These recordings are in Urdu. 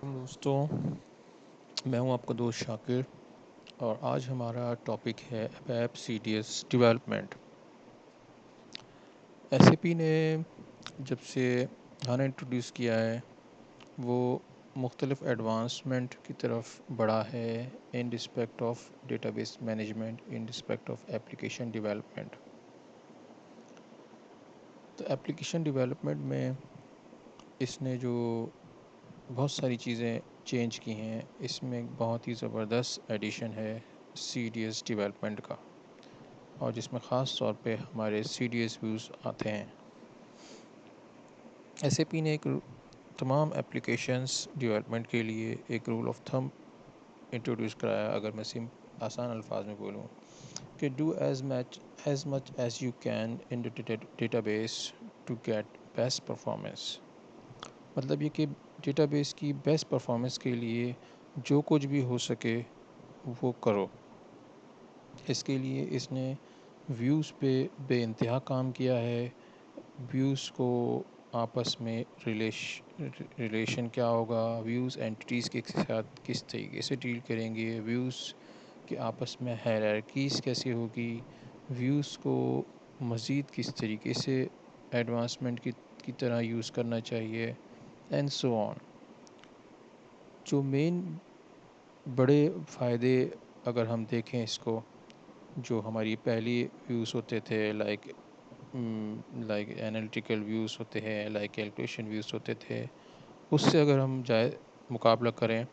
دوستوں، میں ہوں آپ کا دوست شاکر اور آج ہمارا ٹاپک ہے web C D S development. S A P نے جب سے گانا انٹروڈیوس کیا ہے وہ مختلف ایڈوانسمنٹ کی طرف بڑھا ہے in respect of database management, in respect of application development. تو ایپلیکیشن ڈیولپمنٹ میں اس نے جو بہت ساری چیزیں چینج کی ہیں، اس میں ایک بہت ہی زبردست ایڈیشن ہے سی ڈی ایس ڈیولپمنٹ کا، اور جس میں خاص طور پہ ہمارے سی ڈی ایس ویوز آتے ہیں۔ ایس اے پی نے ایک تمام ایپلیکیشنز ڈیولپمنٹ کے لیے ایک رول آف تھم انٹروڈیوس کرایا۔ اگر میں آسان الفاظ میں بولوں کہ do as much as you can in database to get best performance. مطلب یہ کہ ڈیٹا بیس کی بیسٹ پرفارمنس کے لیے جو کچھ بھی ہو سکے وہ کرو۔ اس کے لیے اس نے ویوز پہ بے انتہا کام کیا ہے۔ ویوز کو آپس میں ریلیشن کیا ہوگا، ویوز اینٹیز کے ساتھ کس طریقے سے ڈیل کریں گے، ویوز کے آپس میں ہائرارکیز کیسے ہوگی، ویوز کو مزید کس طریقے سے ایڈوانسمنٹ کی طرح یوز کرنا چاہیے، اینڈ سو آن۔ جو مین بڑے فائدے اگر ہم دیکھیں اس کو، جو ہماری پہلی ویوز ہوتے تھے لائک انالیٹیکل ویوز ہوتے ہیں، لائک کیلکولیشن ویوز ہوتے تھے، اس سے اگر ہم مقابلہ کریں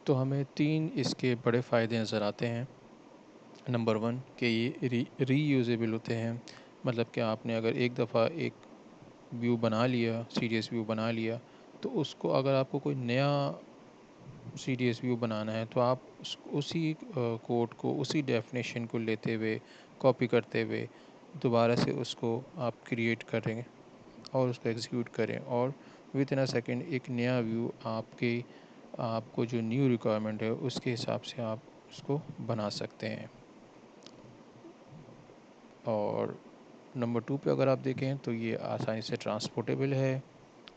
تو ہمیں 3 اس کے بڑے فائدے نظر آتے ہیں۔ نمبر 1 کہ یہ ری یوزیبل ہوتے ہیں، مطلب کہ آپ نے اگر ایک دفعہ ایک ویو بنا لیا، سی ڈی ایس ویو بنا لیا، تو اس کو اگر آپ کو کوئی نیا سی ڈی ایس ویو بنانا ہے تو آپ اسی کوڈ کو، اسی ڈیفینیشن کو لیتے ہوئے، کاپی کرتے ہوئے دوبارہ سے اس کو آپ کریٹ کریں اور اس کو ایگزیکیوٹ کریں، اور ود ان اے سیکنڈ ایک نیا ویو آپ کو جو نیو ریکوائرمنٹ ہے اس کے حساب سے آپ اس کو بنا سکتے ہیں۔ اور نمبر 2 پہ اگر آپ دیکھیں تو یہ آسانی سے ٹرانسپورٹیبل ہے،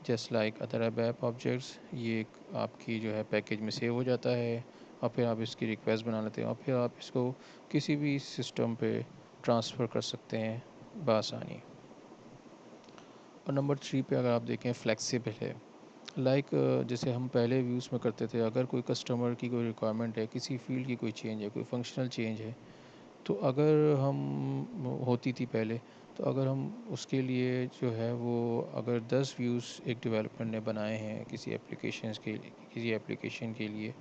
just like other web objects. یہ آپ کی جو ہے پیکیج میں سیو ہو جاتا ہے، اور پھر آپ اس کی ریکویسٹ بنا لیتے ہیں، اور پھر آپ اس کو کسی بھی سسٹم پہ ٹرانسفر کر سکتے ہیں بآسانی۔ اور نمبر 3 پہ اگر آپ دیکھیں فلیکسیبل ہے، لائک جیسے ہم پہلے ویوز میں کرتے تھے، اگر کوئی کسٹمر کی کوئی ریکوائرمنٹ ہے، کسی فیلڈ کی کوئی چینج ہے، کوئی فنکشنل چینج ہے، تو اگر ہم ہوتی تھی پہلے، تو اگر ہم اس کے لیے جو ہے وہ اگر 10 ویوز ایک ڈیولپر نے بنائے ہیں کسی ایپلیکیشن کے لیے،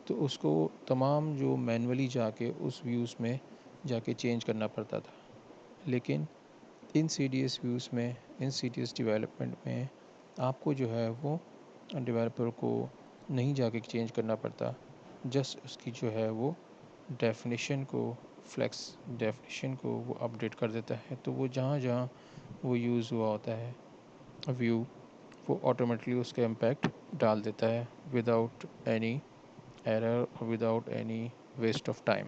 تو اس کو تمام جو مینولی جا کے اس ویوز میں جا کے چینج کرنا پڑتا تھا۔ لیکن ان سی ڈی ایس ویوز میں، ان سی ڈی ایس ڈیولپمنٹ میں آپ کو جو ہے وہ ڈیولپر کو نہیں جا کے چینج کرنا پڑتا، جسٹ اس کی جو ہے وہ ڈیفینیشن کو وہ اپڈیٹ کر دیتا ہے، تو وہ جہاں جہاں وہ یوز ہوا ہوتا ہے ویو، وہ آٹومیٹکلی اس کا امپیکٹ ڈال دیتا ہے وداؤٹ اینی ایرر اور without any waste of time.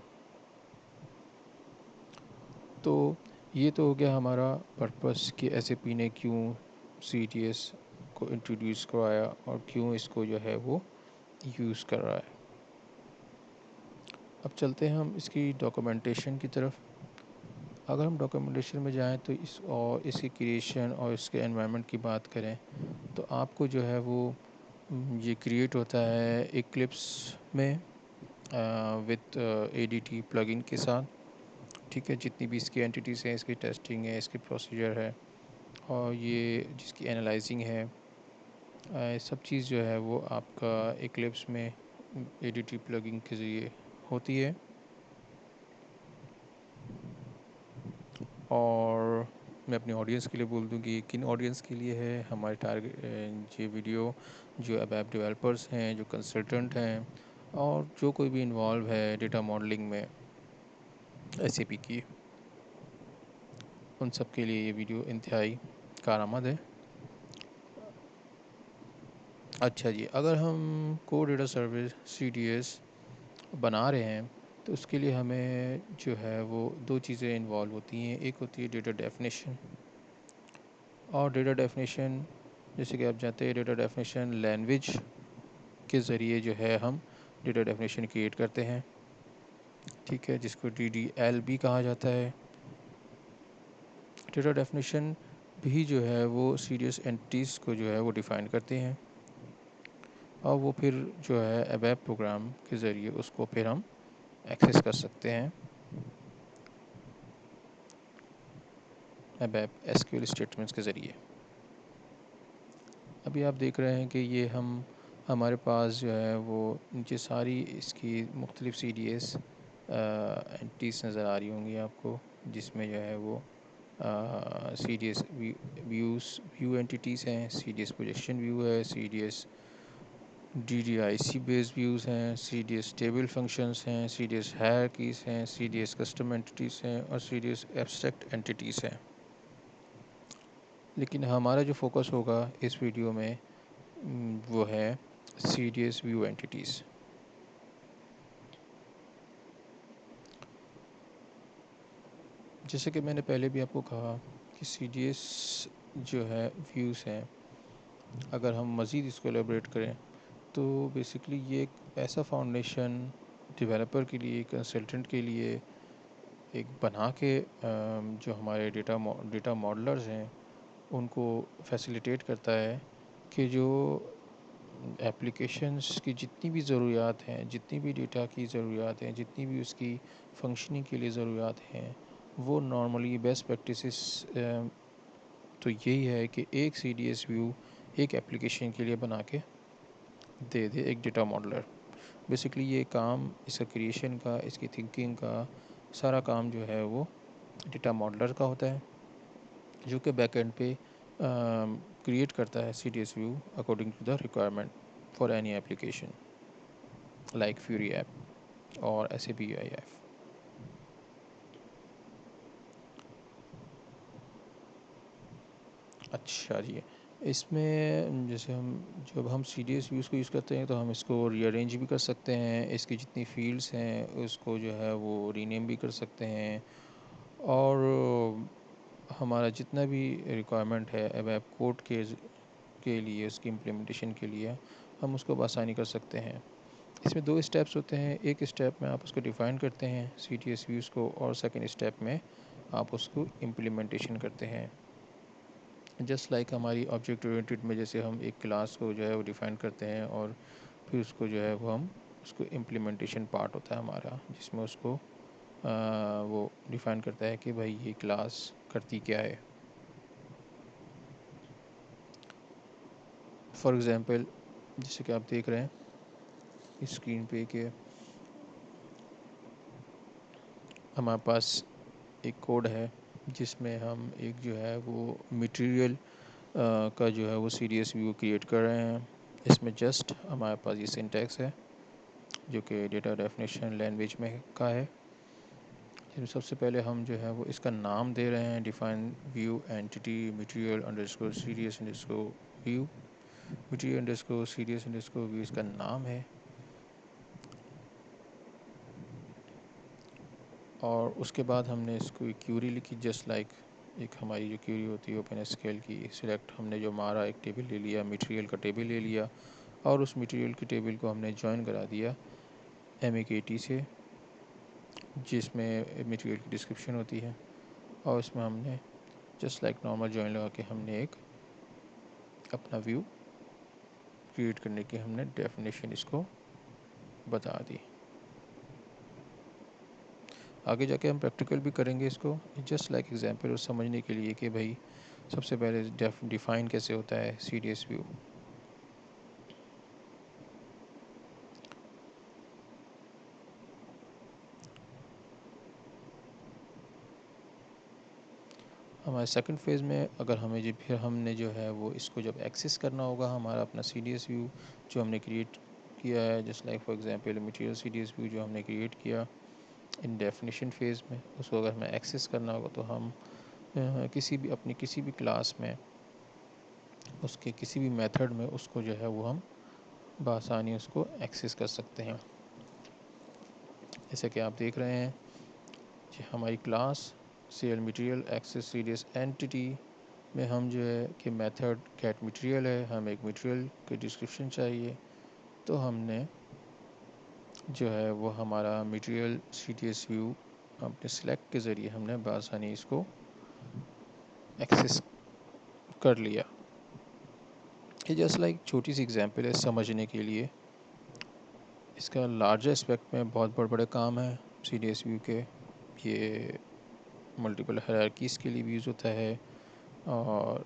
تو یہ تو ہو گیا ہمارا پرپس کہ ایس اے پی نے کیوں سی ٹی ایس کو انٹروڈیوس کروایا اور کیوں اس کو جو ہے وہ یوز کر رہا ہے۔ اب چلتے ہیں ہم اس کی ڈاکومنٹیشن کی طرف۔ اگر ہم ڈاکومنٹیشن میں جائیں تو اس کی کریشن اور اس کے انوائرمنٹ کی بات کریں تو آپ کو جو ہے وہ یہ کریٹ ہوتا ہے ایکلپس میں وتھ اے ڈی ٹی پلگن کے ساتھ، ٹھیک ہے، جتنی بھی اس کی اینٹیٹیز ہیں، اس کی ٹیسٹنگ ہے، اس کی پروسیجر ہے، اور یہ جس کی انالائزنگ ہے، سب چیز جو ہے وہ آپ کا ایکلپس میں اے ڈی ٹی پلگن کے ذریعے ہوتی ہے۔ اور میں اپنی آڈینس کے لیے بول دوں کہ کن آڈینس کے لیے ہے ہمارے ٹارگیٹ یہ ویڈیو، جو ویب ڈیولپرس ہیں، جو کنسلٹنٹ ہیں، اور جو کوئی بھی انوالو ہے ڈیٹا ماڈلنگ میں ایس اے پی کی، ان سب کے لیے یہ ویڈیو انتہائی کارآمد ہے۔ اچھا جی، اگر ہم کو data service C D S بنا رہے ہیں تو اس کے لیے ہمیں جو ہے وہ 2 چیزیں انوالو ہوتی ہیں۔ ایک ہوتی ہے ڈیٹا ڈیفینیشن، اور ڈیٹا ڈیفینیشن جیسے کہ آپ جانتے ہیں ڈیٹا ڈیفینیشن لینگویج کے ذریعے جو ہے ہم ڈیٹا ڈیفینیشن کریٹ کرتے ہیں، ٹھیک ہے، جس کو DDL بھی کہا جاتا ہے۔ ڈیٹا ڈیفینیشن بھی جو ہے وہ سیریس اینٹیز کو جو ہے وہ ڈیفائن کرتے ہیں، اور وہ پھر جو ہے ABAP پروگرام کے ذریعے اس کو پھر ہم ایکسیس کر سکتے ہیں ABAP SQL اسٹیٹمنٹس کے ذریعے۔ ابھی آپ دیکھ رہے ہیں کہ یہ ہمارے پاس جو ہے وہ نیچے ساری اس کی مختلف CDS اینٹیز نظر آ رہی ہوں گی آپ کو، جس میں جو ہے وہ CDS ویو اینٹیز ہیں، CDS پروجیکشن ویو ہے، CDS DDIC بیس ویوز ہیں، CDS ٹیبل فنکشنز ہیں، CDS ہائرارکیز ہیں، CDS کسٹم اینٹیز ہیں، اور CDS ایبسٹریکٹ اینٹیز ہیں۔ لیکن ہمارا جو فوکس ہوگا اس ویڈیو میں وہ ہے CDS ویو اینٹیز۔ جیسے کہ میں نے پہلے بھی آپ کو کہا کہ CDS جو ہے ویوز ہیں، اگر ہم مزید اس کو ایلیبریٹ کریں تو بیسکلی یہ ایک ایسا فاؤنڈیشن ڈیولپر کے لیے، کنسلٹنٹ کے لیے ایک بنا کے جو ہمارے ڈیٹا ماڈلرز ہیں ان کو فیسیلیٹیٹ کرتا ہے کہ جو ایپلیکیشنز کی جتنی بھی ضروریات ہیں، جتنی بھی ڈیٹا کی ضروریات ہیں، جتنی بھی اس کی فنکشننگ کے لیے ضروریات ہیں، وہ نارملی بیسٹ پریکٹسز تو یہی ہے کہ ایک CDS ویو ایک ایپلیکیشن کے لیے بنا کے دے دے ایک ڈیٹا ماڈلر۔ بیسکلی یہ کام، اس کا کریشن کا، اس کی تھنکنگ کا سارا کام جو ہے وہ ڈیٹا ماڈلر کا ہوتا ہے، جو کہ بیک اینڈ پہ کریٹ کرتا ہے CDS view according to the requirement for any application like Fiori app اور SAP UI. اچھا جی، اس میں جیسے جب ہم CDS ویوز کو یوز کرتے ہیں تو ہم اس کو ری ارینج بھی کر سکتے ہیں، اس کی جتنی فیلڈس ہیں اس کو جو ہے وہ رینیم بھی کر سکتے ہیں، اور ہمارا جتنا بھی ریکوائرمنٹ ہے ABAP کوڈ کے لیے، اس کی امپلیمنٹیشن کے لیے ہم اس کو بآسانی کر سکتے ہیں۔ اس میں 2 اسٹیپس ہوتے ہیں، ایک اسٹیپ میں آپ اس کو ڈیفائن کرتے ہیں CDS ویوز کو، اور سیکنڈ اسٹیپ میں آپ اس کو امپلیمنٹیشن کرتے ہیں۔ جسٹ لائک ہماری آبجیکٹ اورینٹڈ میں جیسے ہم ایک کلاس کو جو ہے وہ ڈیفائن کرتے ہیں، اور پھر اس کو جو ہے وہ ہم اس کو امپلیمنٹیشن پارٹ ہوتا ہے ہمارا، جس میں اس کو وہ ڈیفائن کرتا ہے کہ بھائی یہ کلاس کرتی کیا ہے۔ فار ایگزامپل جیسے کہ آپ دیکھ رہے ہیں اسکرین پہ کہ ہمارے پاس ایک کوڈ ہے جس میں ہم ایک جو ہے وہ میٹیریل کا جو ہے وہ CDS ویو کریٹ کر رہے ہیں۔ اس میں جسٹ ہمارے پاس یہ سنٹیکس ہے جو کہ ڈیٹا ڈیفینیشن لینگویج میں کا ہے۔ سب سے پہلے ہم جو ہے وہ اس کا نام دے رہے ہیں، define view entity material underscore CDS underscore view, material underscore CDS underscore view اس کا نام ہے، اور اس کے بعد ہم نے اس کو ایک کیوری لکھی، جسٹ لائک ایک ہماری جو کیوری ہوتی ہے اوپن SQL کی، سلیکٹ ہم نے جو مارا ایک ٹیبل لے لیا، میٹیریل کا ٹیبل لے لیا، اور اس میٹیریل کی ٹیبل کو ہم نے جوائن کرا دیا MAKT سے، جس میں میٹیریل کی ڈسکرپشن ہوتی ہے، اور اس میں ہم نے جسٹ لائک نارمل جوائن لگا کے ہم نے ایک اپنا ویو کریٹ کرنے کی ہم نے ڈیفینیشن اس کو بتا دی۔ آگے جا کے ہم پریکٹیکل بھی کریں گے اس کو، جسٹ لائک ایگزامپل اور سمجھنے کے لیے کہ بھائی سب سے پہلے ڈیفائن کیسے ہوتا ہے CDS ویو۔ ہمارے سیکنڈ فیز میں اگر ہمیں پھر ہم نے جو ہے وہ اس کو جب ایکسیس کرنا ہوگا ہمارا اپنا CDS ویو جو ہم نے کریٹ کیا ہے، just like for example material CDS view جو ہم نے کریٹ کیا ان ڈیفینیشن فیز میں، اس کو اگر ہمیں ایکسیس کرنا ہوگا تو ہم اپنی کسی بھی کلاس میں اس کے کسی بھی میتھڈ میں اس کو جو ہے وہ ہم بآسانی اس کو ایکسیس کر سکتے ہیں۔ جیسے کہ آپ دیکھ رہے ہیں کہ ہماری class CL material access CDS entity میں ہم جو ہے کہ میتھڈ گیٹ میٹیریل ہے، ہم ایک میٹیریل کی ڈسکرپشن چاہیے، تو ہم نے جو ہے وہ ہمارا material C D S view اپنے سلیکٹ کے ذریعے ہم نے بآسانی اس کو ایکسیس کر لیا. یہ جسٹ لائک چھوٹی سی ایگزامپل ہے سمجھنے کے لیے. اس کا لارجر اسپیکٹ میں بہت بڑے بڑے کام ہیں سی ڈی ایس ویو کے. یہ ملٹیپل ہائرارکیز کے لیے بھی یوز ہوتا ہے، اور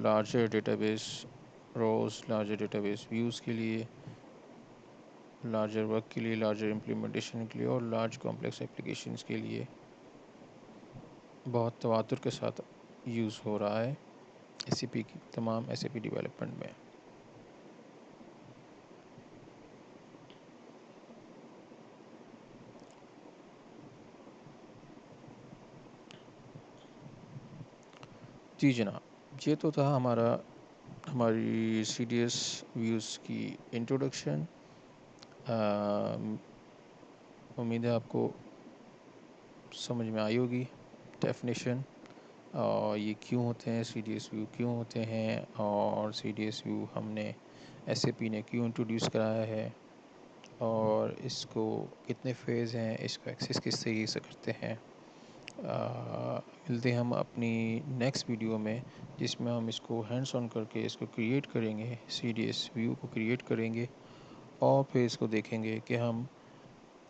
لارجر ڈیٹا بیس روز، لارجر ڈیٹا بیس ویوز کے لیے، لارجر ورک کے لیے، لارجر امپلیمنٹیشن کے لیے، اور لارج کمپلیکس اپلیکیشنز کے لیے بہت تواتر کے ساتھ یوز ہو رہا ہے ایس سی پی کی تمام ایس اے پی ڈیولپمنٹ میں. جی جناب، یہ تو تھا ہماری سی ڈی ایس ویوز کی انٹروڈکشن. امید ہے آپ کو سمجھ میں آئی ہوگی ڈیفینیشن، اور یہ کیوں ہوتے ہیں سی ڈی ایس ویو کیوں ہوتے ہیں، اور سی ڈی ایس ویو ہم نے ایس اے پی نے کیوں انٹروڈیوس کرایا ہے، اور اس کو کتنے فیز ہیں، اس کو ایکسیس کس طریقے سے کرتے ہیں. ملتے ہیں ہم اپنی نیکسٹ ویڈیو میں، جس میں ہم اس کو ہینڈس آن کر کے اس کو کریٹ کریں گے، سی ڈی ایس ویو کو کریٹ کریں گے، اور پھر اس کو دیکھیں گے کہ ہم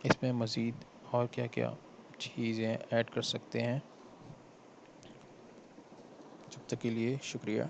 اس میں مزید اور کیا کیا چیزیں ایڈ کر سکتے ہیں. جب تک کے لیے شکریہ.